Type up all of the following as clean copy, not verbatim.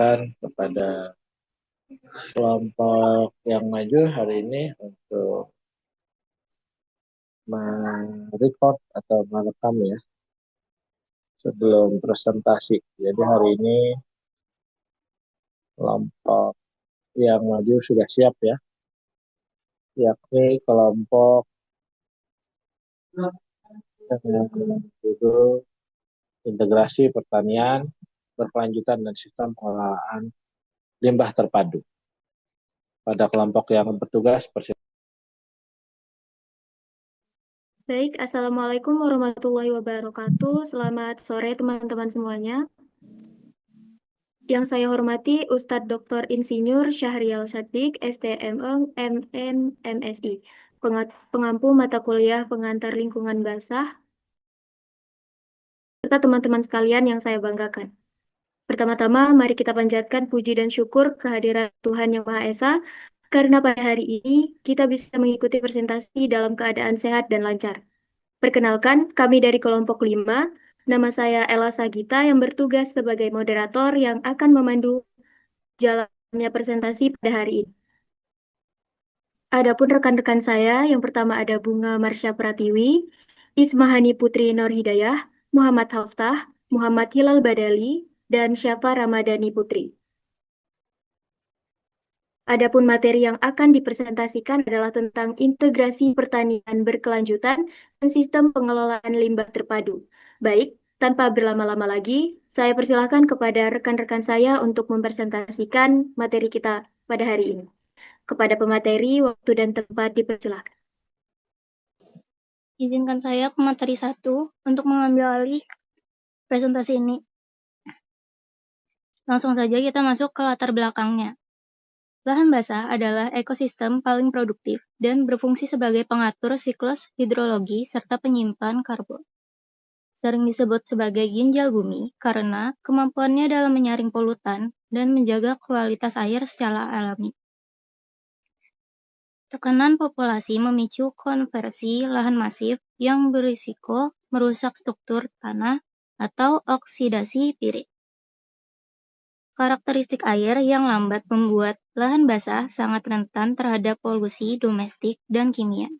persilakan kepada kelompok yang maju hari ini untuk merecord atau merekam ya sebelum presentasi. Jadi hari ini kelompok yang maju sudah siap ya, yakni kelompok dengan judul integrasi pertanian berkelanjutan dan sistem pengolahan limbah terpadu. Pada kelompok yang bertugas, Baik, Assalamualaikum warahmatullahi wabarakatuh. Selamat sore teman-teman semuanya. Yang saya hormati Ustadz Dr. Insinyur Syahrial Saddiq, STMM, MM, MSI, pengampu mata kuliah pengantar lingkungan basah, serta teman-teman sekalian yang saya banggakan. Pertama-tama, mari kita panjatkan puji dan syukur kehadiran Tuhan Yang Maha Esa, karena pada hari ini kita bisa mengikuti presentasi dalam keadaan sehat dan lancar. Perkenalkan, kami dari kelompok 5. Nama saya Ella Sagita yang bertugas sebagai moderator yang akan memandu jalannya presentasi pada hari ini. Adapun rekan-rekan saya, yang pertama ada Bunga Marsha Pratiwi, Ismahani Putri Nur Hidayah, Muhammad Haftah, Muhammad Hilal Badali, dan Syafa Ramadhani Putri. Adapun materi yang akan dipresentasikan adalah tentang integrasi pertanian berkelanjutan dan sistem pengelolaan limbah terpadu. Baik, tanpa berlama-lama lagi, saya persilahkan kepada rekan-rekan saya untuk mempresentasikan materi kita pada hari ini. Kepada pemateri, waktu dan tempat dipersilahkan. Izinkan saya pemateri 1 untuk mengambil alih presentasi ini. Langsung saja kita masuk ke latar belakangnya. Lahan basah adalah ekosistem paling produktif dan berfungsi sebagai pengatur siklus hidrologi serta penyimpan karbon. Sering disebut sebagai ginjal bumi karena kemampuannya dalam menyaring polutan dan menjaga kualitas air secara alami. Tekanan populasi memicu konversi lahan masif yang berisiko merusak struktur tanah atau oksidasi pirit. Karakteristik air yang lambat membuat lahan basah sangat rentan terhadap polusi domestik dan kimia.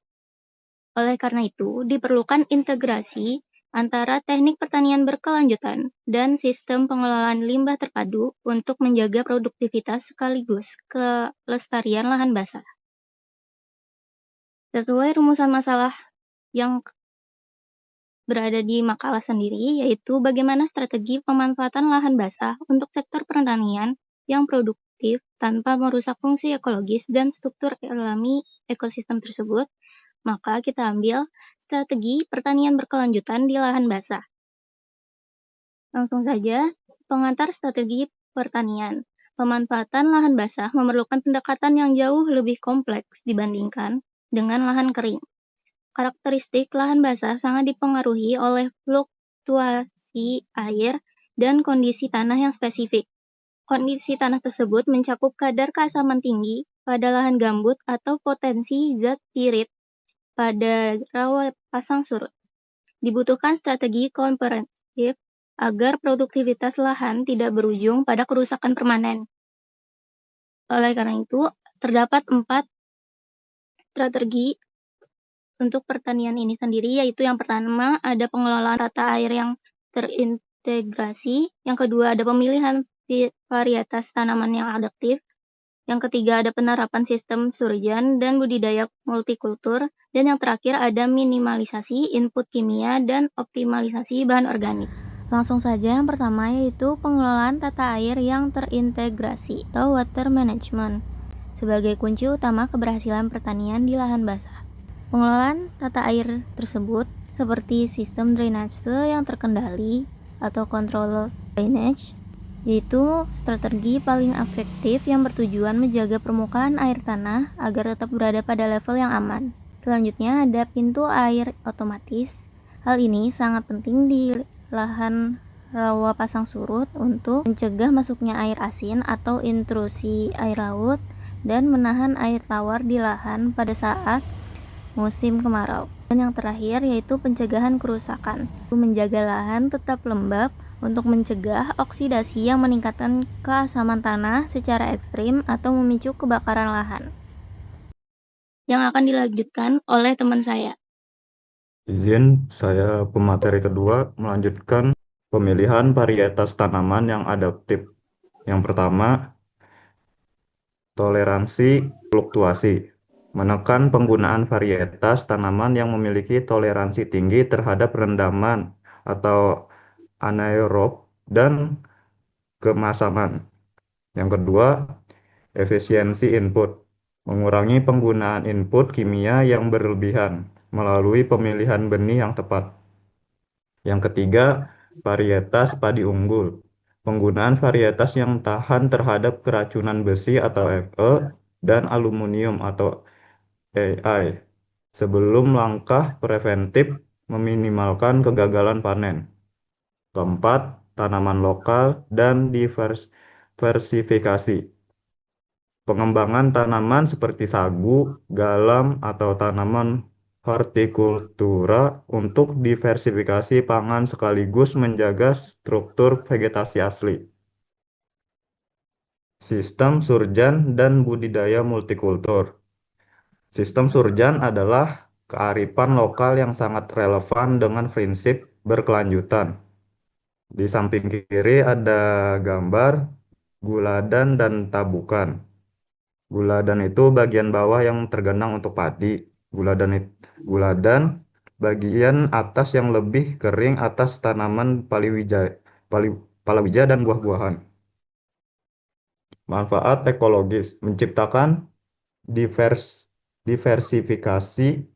Oleh karena itu, diperlukan integrasi antara teknik pertanian berkelanjutan dan sistem pengelolaan limbah terpadu untuk menjaga produktivitas sekaligus kelestarian lahan basah. Sesuai rumusan masalah yang berada di makalah sendiri, yaitu bagaimana strategi pemanfaatan lahan basah untuk sektor pertanian yang produktif tanpa merusak fungsi ekologis dan struktur alami ekosistem tersebut, maka kita ambil strategi pertanian berkelanjutan di lahan basah. Langsung saja, pengantar strategi pertanian. Pemanfaatan lahan basah memerlukan pendekatan yang jauh lebih kompleks dibandingkan dengan lahan kering. Karakteristik lahan basah sangat dipengaruhi oleh fluktuasi air dan kondisi tanah yang spesifik. Kondisi tanah tersebut mencakup kadar keasaman tinggi pada lahan gambut atau potensi zat pirit pada rawa pasang surut. Dibutuhkan strategi komprehensif agar produktivitas lahan tidak berujung pada kerusakan permanen. Oleh karena itu, terdapat 4 strategi untuk pertanian ini sendiri, yaitu yang pertama ada pengelolaan tata air yang terintegrasi, yang kedua ada pemilihan varietas tanaman yang adaptif, yang ketiga ada penerapan sistem surjan dan budidaya multikultur, dan yang terakhir ada minimalisasi input kimia dan optimalisasi bahan organik. Langsung saja yang pertama yaitu pengelolaan tata air yang terintegrasi atau water management sebagai kunci utama keberhasilan pertanian di lahan basah. Pengelolaan tata air tersebut seperti sistem drainase yang terkendali atau control drainage, yaitu strategi paling efektif yang bertujuan menjaga permukaan air tanah agar tetap berada pada level yang aman. Selanjutnya ada pintu air otomatis. Hal ini sangat penting di lahan rawa pasang surut untuk mencegah masuknya air asin atau intrusi air laut dan menahan air tawar di lahan pada saat musim kemarau. Dan yang terakhir yaitu pencegahan kerusakan, menjaga lahan tetap lembab untuk mencegah oksidasi yang meningkatkan keasaman tanah secara ekstrim atau memicu kebakaran lahan. Yang akan dilanjutkan oleh teman saya. Izin saya pemateri kedua melanjutkan pemilihan varietas tanaman yang adaptif. Yang pertama, toleransi fluktuasi. Menekan penggunaan varietas tanaman yang memiliki toleransi tinggi terhadap rendaman atau anaerob dan kemasangan. Yang kedua, efisiensi input. Mengurangi penggunaan input kimia yang berlebihan melalui pemilihan benih yang tepat. Yang ketiga, varietas padi unggul. Penggunaan varietas yang tahan terhadap keracunan besi atau Fe dan aluminium atau AI sebelum langkah preventif meminimalkan kegagalan panen. Keempat, tanaman lokal dan diversifikasi. Pengembangan tanaman seperti sagu, galam, atau tanaman hortikultura untuk diversifikasi pangan sekaligus menjaga struktur vegetasi asli. Sistem surjan dan budidaya multikultur. Sistem surjan adalah kearifan lokal yang sangat relevan dengan prinsip berkelanjutan. Di samping kiri ada gambar guladan dan tabukan. Guladan itu bagian bawah yang tergenang untuk padi. Guladan bagian atas yang lebih kering atas tanaman palawija dan buah-buahan. Manfaat ekologis menciptakan diversifikasi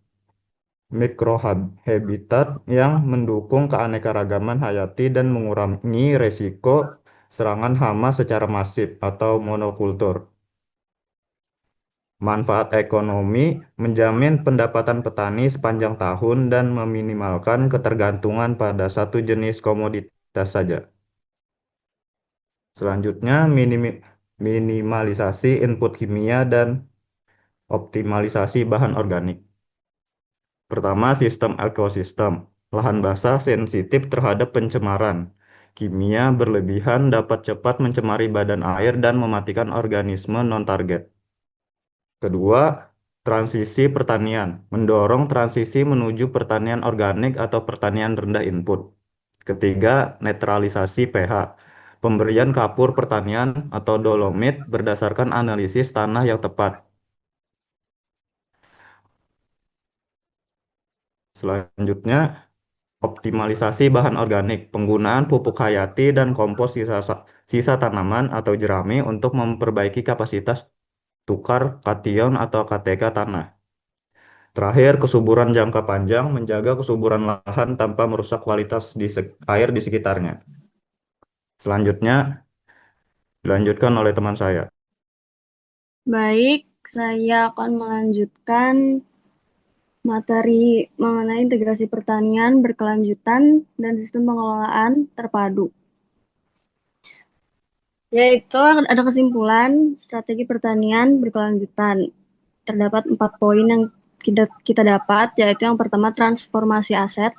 mikrohabitat yang mendukung keanekaragaman hayati dan mengurangi resiko serangan hama secara masif atau monokultur. Manfaat ekonomi menjamin pendapatan petani sepanjang tahun dan meminimalkan ketergantungan pada satu jenis komoditas saja. Selanjutnya, minimalisasi input kimia dan optimalisasi bahan organik. Pertama, sistem ekosistem. Lahan basah sensitif terhadap pencemaran. Kimia berlebihan dapat cepat mencemari badan air dan mematikan organisme non-target. Kedua, transisi pertanian. Mendorong transisi menuju pertanian organik atau pertanian rendah input. Ketiga, netralisasi pH. Pemberian kapur pertanian atau dolomit berdasarkan analisis tanah yang tepat. Selanjutnya, optimalisasi bahan organik. Penggunaan pupuk hayati dan kompos sisa tanaman atau jerami untuk memperbaiki kapasitas tukar kation atau KTK tanah. Terakhir, kesuburan jangka panjang menjaga kesuburan lahan tanpa merusak kualitas air di sekitarnya. Selanjutnya, dilanjutkan oleh teman saya. Baik, saya akan melanjutkan materi mengenai integrasi pertanian berkelanjutan dan sistem pengelolaan terpadu. Yaitu ada kesimpulan strategi pertanian berkelanjutan. Terdapat 4 poin yang kita dapat, yaitu yang pertama transformasi aset,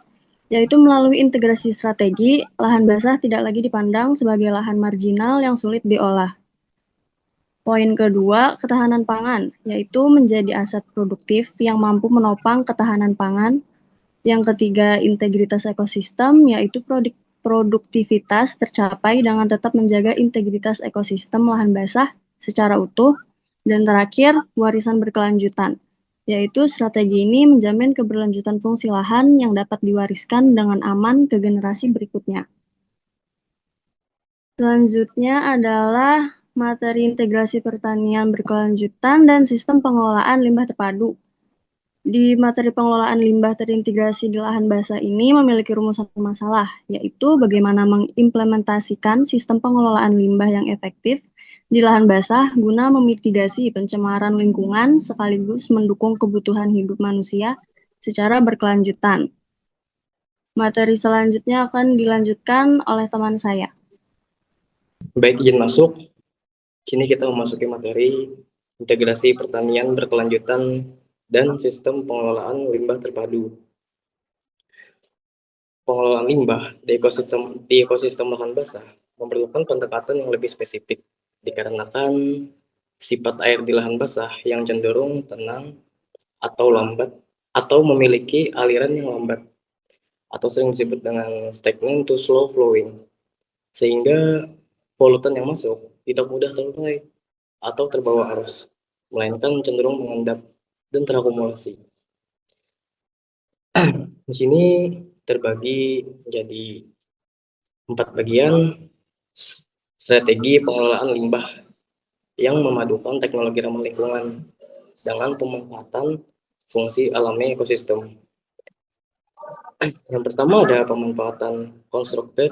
yaitu melalui integrasi strategi, lahan basah tidak lagi dipandang sebagai lahan marginal yang sulit diolah. Poin kedua, ketahanan pangan, yaitu menjadi aset produktif yang mampu menopang ketahanan pangan. Yang ketiga, integritas ekosistem, yaitu produktivitas tercapai dengan tetap menjaga integritas ekosistem lahan basah secara utuh. Dan terakhir, warisan berkelanjutan, yaitu strategi ini menjamin keberlanjutan fungsi lahan yang dapat diwariskan dengan aman ke generasi berikutnya. Selanjutnya adalah materi integrasi pertanian berkelanjutan dan sistem pengelolaan limbah terpadu. Di materi pengelolaan limbah terintegrasi di lahan basah ini memiliki rumusan masalah, yaitu bagaimana mengimplementasikan sistem pengelolaan limbah yang efektif di lahan basah guna memitigasi pencemaran lingkungan sekaligus mendukung kebutuhan hidup manusia secara berkelanjutan. Materi selanjutnya akan dilanjutkan oleh teman saya. Baik, izin masuk. Kini kita memasuki materi integrasi pertanian berkelanjutan dan sistem pengelolaan limbah terpadu. pengelolaan limbah di ekosistem lahan basah memerlukan pendekatan yang lebih spesifik dikarenakan sifat air di lahan basah yang cenderung tenang atau lambat atau memiliki aliran yang lambat atau sering disebut dengan stagnant to slow flowing, sehingga polutan yang masuk tidak mudah terurai atau terbawa arus, melainkan cenderung mengendap dan terakumulasi. Di sini terbagi menjadi 4 bagian strategi pengelolaan limbah yang memadukan teknologi ramah lingkungan dengan pemanfaatan fungsi alami ekosistem. Yang pertama ada pemanfaatan constructed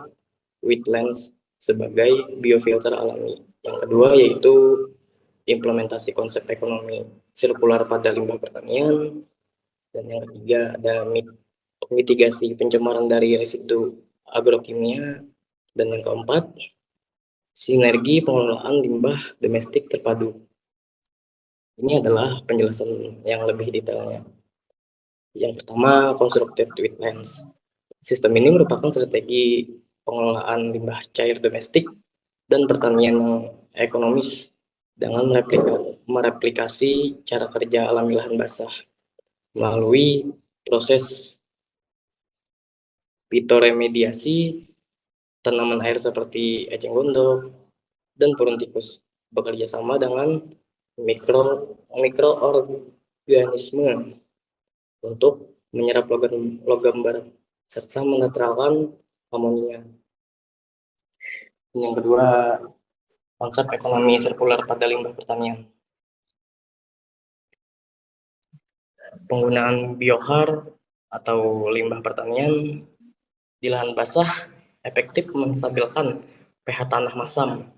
wetlands sebagai biofilter alami. Yang kedua yaitu implementasi konsep ekonomi sirkular pada limbah pertanian. Dan yang ketiga ada mitigasi pencemaran dari residu agrokimia. Dan yang keempat, sinergi pengelolaan limbah domestik terpadu. Ini adalah penjelasan yang lebih detailnya. Yang pertama, constructed wetlands. Sistem ini merupakan strategi pengelolaan limbah cair domestik dan pertanian yang ekonomis dengan mereplikasi cara kerja alami lahan basah melalui proses fitoremediasi tanaman air seperti eceng gondok dan burung tikus bekerja sama dengan mikroorganisme untuk menyerap logam berat serta menetralkan amonia. Yang kedua, konsep ekonomi sirkular pada limbah pertanian. Penggunaan biohar atau limbah pertanian di lahan basah efektif menstabilkan pH tanah masam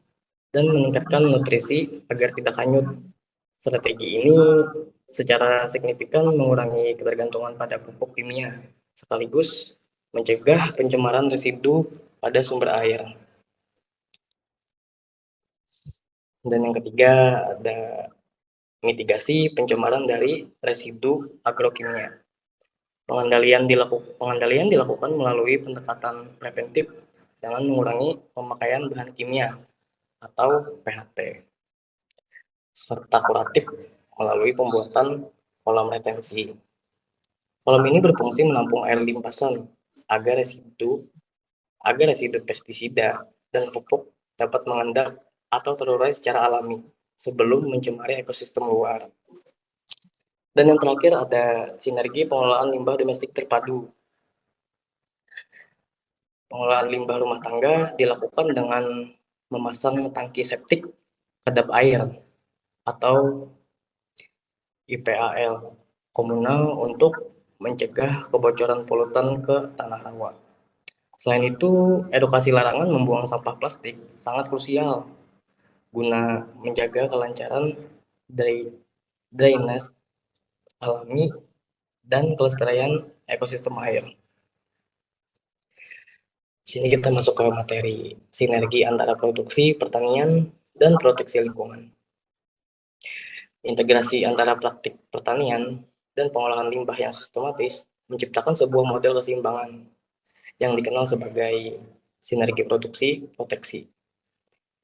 dan meningkatkan nutrisi agar tidak hanyut. Strategi ini secara signifikan mengurangi ketergantungan pada pupuk kimia, sekaligus mencegah pencemaran residu pada sumber air. Dan yang ketiga ada mitigasi pencemaran dari residu agrokimia. Pengendalian dilakukan melalui pendekatan preventif dengan mengurangi pemakaian bahan kimia atau PHT, serta kuratif melalui pembuatan kolam retensi. Kolam ini berfungsi menampung air limpasan agar residu pestisida dan pupuk dapat mengendap atau terurai secara alami sebelum mencemari ekosistem luar. Dan yang terakhir ada sinergi pengelolaan limbah domestik terpadu. Pengelolaan limbah rumah tangga dilakukan dengan memasang tangki septik kedap air atau IPAL komunal untuk mencegah kebocoran polutan ke tanah rawa. Selain itu, edukasi larangan membuang sampah plastik sangat krusial guna menjaga kelancaran drainase alami dan kelestarian ekosistem air. Sini kita masuk ke materi sinergi antara produksi, pertanian, dan proteksi lingkungan. Integrasi antara praktik pertanian dan pengolahan limbah yang sistematis menciptakan sebuah model keseimbangan yang dikenal sebagai sinergi produksi proteksi,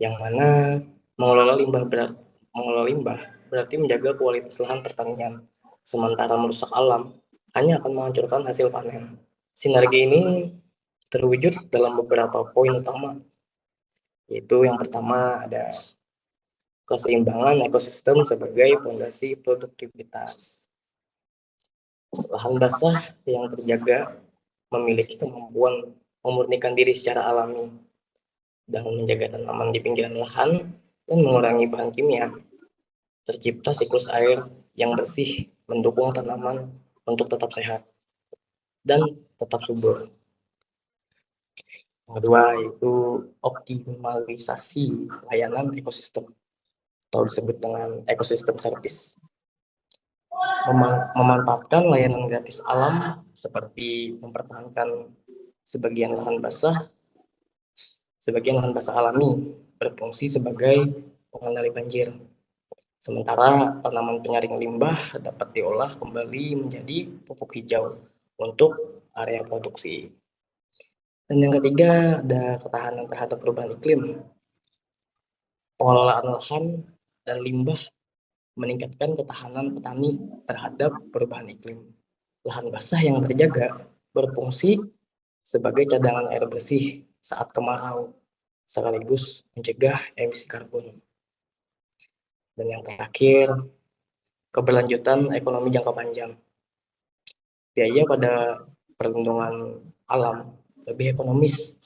yang mana mengelola limbah berarti menjaga kualitas lahan pertanian, sementara merusak alam hanya akan menghancurkan hasil panen. Sinergi ini terwujud dalam beberapa poin utama, yaitu yang pertama ada keseimbangan ekosistem sebagai fondasi produktivitas. Lahan basah yang terjaga memiliki kemampuan memurnikan diri secara alami dan menjaga tanaman di pinggiran lahan dan mengurangi bahan kimia. Tercipta siklus air yang bersih mendukung tanaman untuk tetap sehat dan tetap subur. Yang kedua yaitu optimalisasi layanan ekosistem atau disebut dengan ekosistem service. Memanfaatkan layanan gratis alam seperti mempertahankan sebagian lahan basah alami berfungsi sebagai pengendali banjir. Sementara tanaman penyaring limbah dapat diolah kembali menjadi pupuk hijau untuk area produksi. Dan yang ketiga ada ketahanan terhadap perubahan iklim. Pengelolaan lahan dan limbah meningkatkan ketahanan petani terhadap perubahan iklim. Lahan basah yang terjaga berfungsi sebagai cadangan air bersih saat kemarau, sekaligus mencegah emisi karbon. Dan yang terakhir, keberlanjutan ekonomi jangka panjang. Biaya pada perlindungan alam lebih ekonomis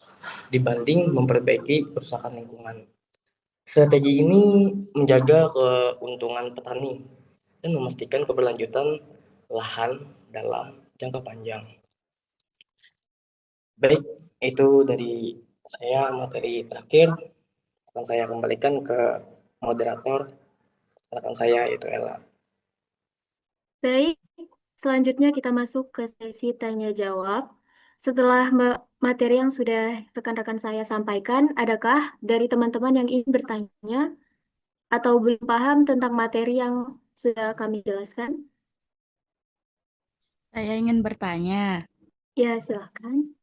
dibanding memperbaiki kerusakan lingkungan. Strategi ini menjaga keuntungan petani dan memastikan keberlanjutan lahan dalam jangka panjang. Baik, itu dari saya materi terakhir. Akan saya kembalikan ke moderator rekan saya, yaitu Ella. Baik, selanjutnya kita masuk ke sesi tanya jawab. Setelah materi yang sudah rekan-rekan saya sampaikan, adakah dari teman-teman yang ingin bertanya atau belum paham tentang materi yang sudah kami jelaskan? Saya ingin bertanya. Ya, silakan.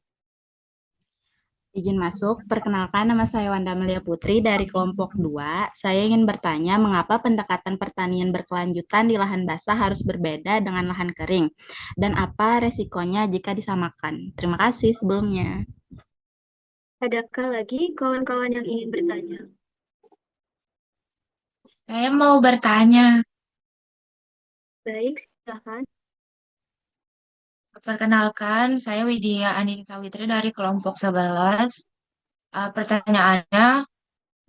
Izin masuk. Perkenalkan, nama saya Wanda Melia Putri dari kelompok 2. Saya ingin bertanya mengapa pendekatan pertanian berkelanjutan di lahan basah harus berbeda dengan lahan kering, dan apa resikonya jika disamakan. Terima kasih sebelumnya. Adakah lagi kawan-kawan yang ingin bertanya? Saya mau bertanya. Baik, silakan. Perkenalkan, saya Widya Andini Sawitri dari kelompok 11. Pertanyaannya,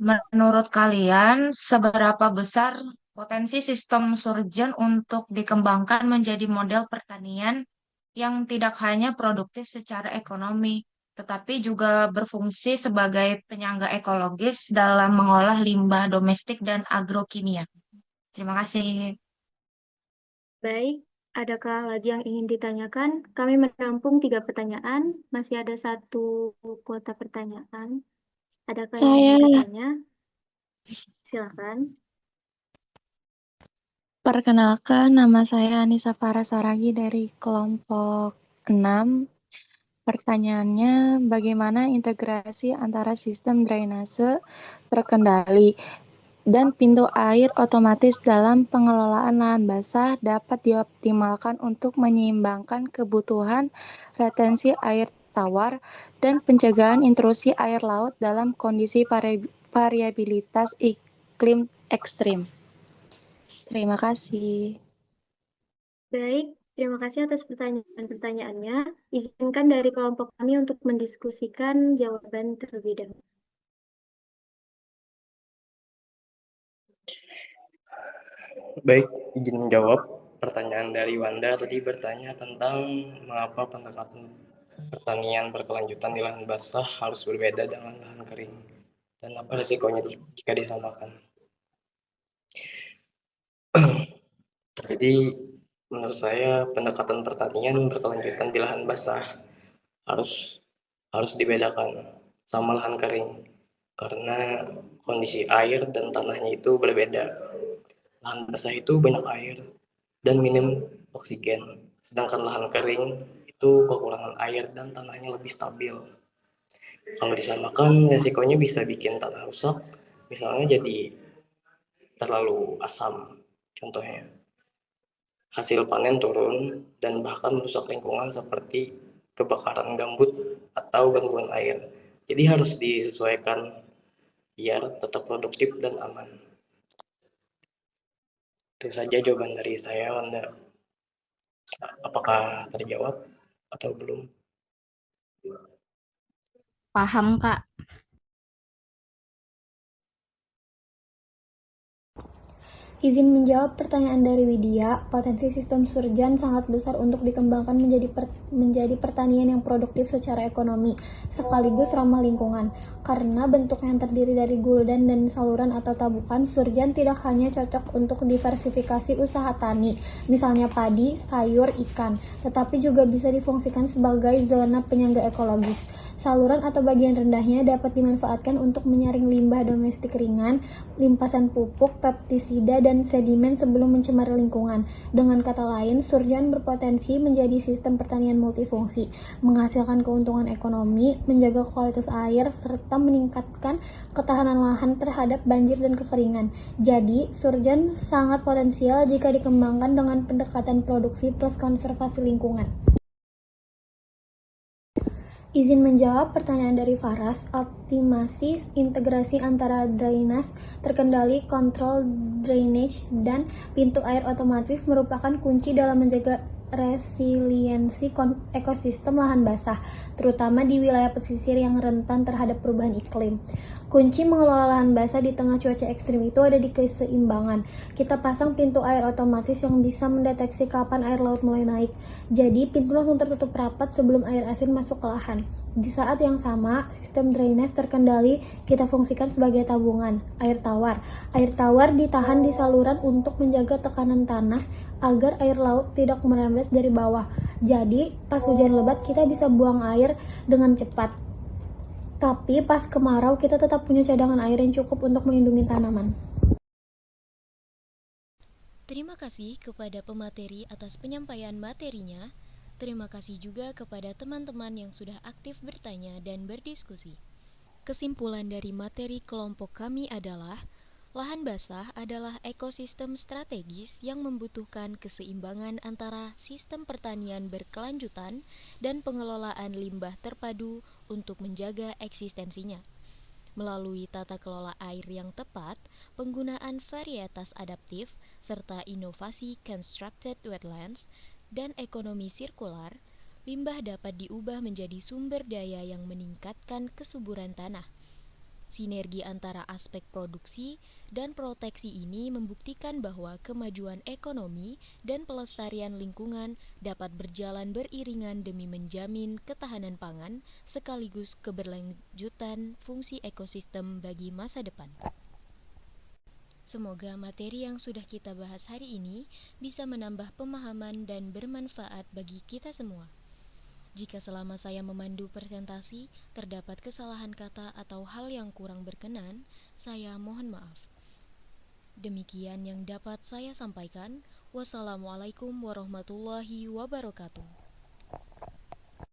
menurut kalian seberapa besar potensi sistem surgen untuk dikembangkan menjadi model pertanian yang tidak hanya produktif secara ekonomi, tetapi juga berfungsi sebagai penyangga ekologis dalam mengolah limbah domestik dan agrokimia? Terima kasih. Baik, adakah lagi yang ingin ditanyakan? Kami menampung 3 pertanyaan, masih ada 1 kuota pertanyaan. Adakah yang ingin bertanya? Silakan. Perkenalkan, nama saya Anissa Farah Saragi dari kelompok 6. Pertanyaannya, bagaimana integrasi antara sistem drainase terkendali dan pintu air otomatis dalam pengelolaan lahan basah dapat dioptimalkan untuk menyeimbangkan kebutuhan retensi air tawar dan pencegahan intrusi air laut dalam kondisi variabilitas iklim ekstrim. Terima kasih. Baik, terima kasih atas pertanyaan-pertanyaannya. Izinkan dari kelompok kami untuk mendiskusikan jawaban terlebih dahulu. Baik, izin menjawab. Pertanyaan dari Wanda tadi bertanya tentang mengapa pendekatan pertanian berkelanjutan di lahan basah harus berbeda dengan lahan kering dan apa risikonya jika disamakan. Jadi menurut saya pendekatan pertanian berkelanjutan di lahan basah harus dibedakan sama lahan kering karena kondisi air dan tanahnya itu berbeda. Lahan basah itu banyak air dan minim oksigen, sedangkan lahan kering itu kekurangan air dan tanahnya lebih stabil. Kalau disamakan, resikonya bisa bikin tanah rusak, misalnya jadi terlalu asam, contohnya. Hasil panen turun dan bahkan merusak lingkungan seperti kebakaran gambut atau gangguan air. Jadi harus disesuaikan biar tetap produktif dan aman. Itu saja jawaban dari saya, Wanda. Apakah terjawab atau belum? Paham, Kak. Izin menjawab pertanyaan dari Widya, potensi sistem surjan sangat besar untuk dikembangkan menjadi pertanian yang produktif secara ekonomi, sekaligus ramah lingkungan. Karena bentuk yang terdiri dari guldan dan saluran atau tabukan, surjan tidak hanya cocok untuk diversifikasi usaha tani, misalnya padi, sayur, ikan, tetapi juga bisa difungsikan sebagai zona penyangga ekologis. Saluran atau bagian rendahnya dapat dimanfaatkan untuk menyaring limbah domestik ringan, limpasan pupuk, pestisida, dan sedimen sebelum mencemari lingkungan. Dengan kata lain, surjan berpotensi menjadi sistem pertanian multifungsi, menghasilkan keuntungan ekonomi, menjaga kualitas air, serta meningkatkan ketahanan lahan terhadap banjir dan kekeringan. Jadi, surjan sangat potensial jika dikembangkan dengan pendekatan produksi plus konservasi lingkungan. Izin menjawab pertanyaan dari Faras, optimasi integrasi antara drainase terkendali, kontrol drainage, dan pintu air otomatis merupakan kunci dalam menjaga resiliensi ekosistem lahan basah, terutama di wilayah pesisir yang rentan terhadap perubahan iklim. Kunci mengelola lahan basah di tengah cuaca ekstrim itu ada di keseimbangan. Kita pasang pintu air otomatis yang bisa mendeteksi kapan air laut mulai naik. Jadi, pintu langsung tertutup rapat sebelum air asin masuk ke lahan. Di saat yang sama, sistem drainase terkendali kita fungsikan sebagai tabungan air tawar. Air tawar ditahan di saluran untuk menjaga tekanan tanah agar air laut tidak merambat dari bawah. Jadi, pas hujan lebat kita bisa buang air dengan cepat. Tapi pas kemarau kita tetap punya cadangan air yang cukup untuk melindungi tanaman. Terima kasih kepada pemateri atas penyampaian materinya. Terima kasih juga kepada teman-teman yang sudah aktif bertanya dan berdiskusi. Kesimpulan dari materi kelompok kami adalah, lahan basah adalah ekosistem strategis yang membutuhkan keseimbangan antara sistem pertanian berkelanjutan dan pengelolaan limbah terpadu untuk menjaga eksistensinya. Melalui tata kelola air yang tepat, penggunaan varietas adaptif, serta inovasi constructed wetlands, dan ekonomi sirkular, limbah dapat diubah menjadi sumber daya yang meningkatkan kesuburan tanah. Sinergi antara aspek produksi dan proteksi ini membuktikan bahwa kemajuan ekonomi dan pelestarian lingkungan dapat berjalan beriringan demi menjamin ketahanan pangan sekaligus keberlanjutan fungsi ekosistem bagi masa depan. Semoga materi yang sudah kita bahas hari ini bisa menambah pemahaman dan bermanfaat bagi kita semua. Jika selama saya memandu presentasi terdapat kesalahan kata atau hal yang kurang berkenan, saya mohon maaf. Demikian yang dapat saya sampaikan. Wassalamualaikum warahmatullahi wabarakatuh.